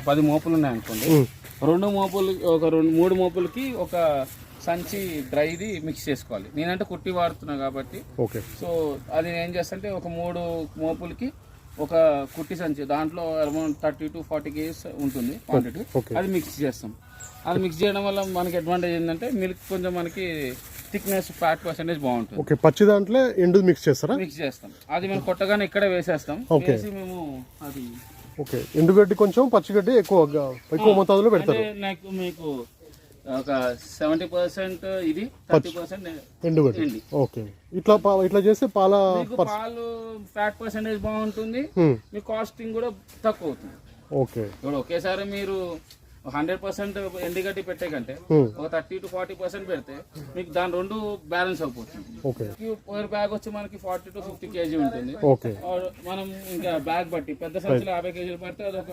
10 మోపులు ఉన్నాయి అనుకోండి, 2 మోపులు ఒక 3 మోపులకి ఒక సంచి డ్రైది మిక్స్ చేసుకోవాలి. నేనంటే కుట్టి వాడుతున్నా కాబట్టి ఓకే. సో అది నేను ఏం చేస్తానంటే ఒక 3 మోపులకి ఒక కుట్టి సంచి, దాంట్లో అరౌండ్ 30 to 40 kgs ఉంటుంది క్వాంటిటీ, అది మిక్స్ చేస్తాం. అది మిక్స్ చేయడం వల్ల మనకి అడ్వాంటేజ్ ఏంటంటే మిల్క్ కొంచెం మనకి థిక్నెస్, ఫ్యాట్ పర్సెంటేజ్ బాగుంటుంది. ఓకే. పచ్చి దాంట్లో ఎండు మిక్స్ చేస్తారా? మిక్స్ చేస్తాం. అది మేము కొట్టగానే ఇక్కడే వేసేస్తాం. వేసి మేము అది ఓకే. ఎండుగడ్డి కొంచెం, పచ్చిగడ్డి ఎక్కువ మోతాదులో పెడతారు. నాకు మీకు ఒక 70% ఇది, 30% ఎండుగడ్డి. ఓకే. ఇట్లా చేస్తే పాలు ఫ్యాట్ పర్సెంటేజ్ బాగుంటుంది, మీ కాస్టింగ్ కూడా తక్కువ అవుతుంది. ఓకే. ఇప్పుడు ఒకేసారి మీరు 100% ఎండుగడ్డి పెట్టే కంటే ఒక 30 to 40% పెడితే మీకు దాని 2 బ్యాలెన్స్ అయిపోతుంది. పర్ బ్యాగ్ వచ్చి మనకి 40 to 50 kg ఉంటుంది. మనం ఇంకా బ్యాగ్ బట్టి పెద్ద సంచులు 50 kg పడితే అది ఒక